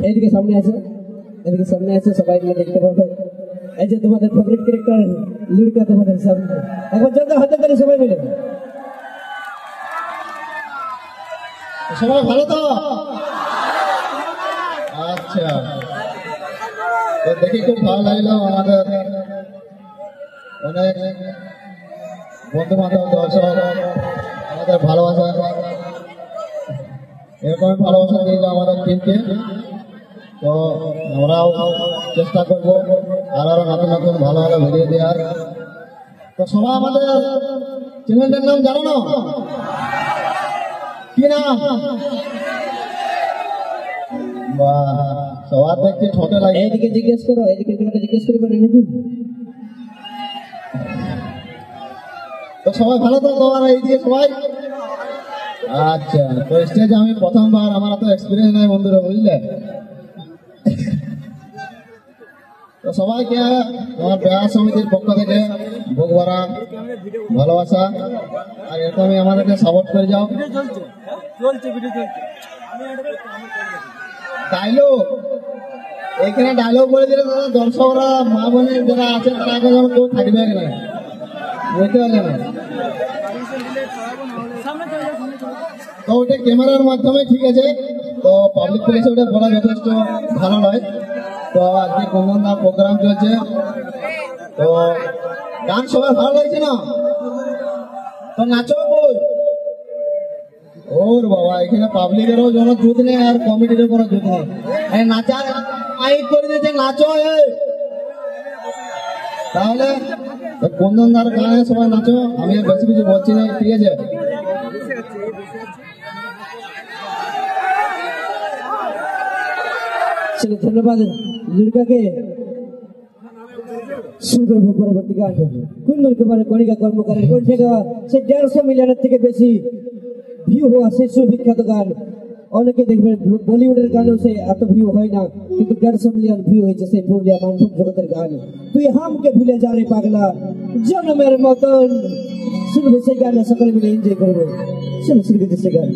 এদিকে সামনে আছে সবাই মিলে দেখতে পাবে। এই যে তোমাদের ফেভারিট ক্যারেক্টার লুড়কা তোমাদের সামনে, একবার জোরে হাতে তালি সবাই মিলে। সবাই ভালো তো? আচ্ছা, তো দেখি খুব ভালো লাগলো। আমাদের অনেক বন্ধু বান্ধব, দর্শক আমাদের ভালোবাসা, এরকম ভালোবাসা দিয়েছে আমাদের টিমকে। তো আমরাও চেষ্টা করবো আরো নতুন নতুন ভালো ভালো ভিডিও দেওয়ার। তো সবাই আমাদের চ্যানেলটার নাম জানো না? কি নাম? সবার দেখতে ছোট লাগে। এদিকে জিজ্ঞেস করো, এদিকে জিজ্ঞেস করি পারে নাকি? তো সবাই ভালো তো তোমার এইদিকে সবাই? আচ্ছা, তো স্টেজে আমি প্রথমবার, আমার তো এক্সপিরিয়েন্স নাই বন্ধুরা, বুঝলে। তো সবাইকে আমার বেহার সমিতির পক্ষ থেকে বুক ভরা ভালোবাসা, আর এরকমই আমাদেরকে সাপোর্ট করে যাও। ডায়লগ এখানে ডায়লগ বলে দিলে দর্শকরা, মা বোনের যারা আছে তারা আগে যেন কেউ থাকবে না, বুঝতে পারলে না? তো ওটা ক্যামেরার মাধ্যমে ঠিক আছে, তো পাবলিক প্লেসে ওটা বলা যথেষ্ট ভালো নয়। তো আজকে কন্দনদার প্রোগ্রাম চলছে, তো গান সবার ভালো লাগছে না? তো নাচো বল। ওর বাবা, এখানে পাবলিকেরও কোনো জুত নেই আর কমিটিরও কোনো জুত নেই। নাচার মাইক করে দিয়েছে, নাচো। তাহলে কন্দনদার গানে সবাই নাচো, আমি বেশি কিছু বলছি না, ঠিক আছে? ধন্যবাদ লুড়কাকে। শুরু করবো পরবর্তী গান। কুন্দন কুমারের কণিকা কর্মকারের কণ্ঠে গাওয়া সে 150 মিলিয়নের থেকে বেশি ভিউ হওয়া সেই সুবিখ্যাত গান। অনেকে দেখবেন বলিউডের গানও সে এত ভিউ হয় না, কিন্তু 150 মিলিয়ন ভিউ হয়েছে সেই পুরুলিয়া মানভূম জগতের গান। তুই হামকে ভুলে যা রে পাগলা, জন্মের মতন। শুনবো সেই গানে, সকলে মিলে এনজয় করবো। শুরু করতে সে গান।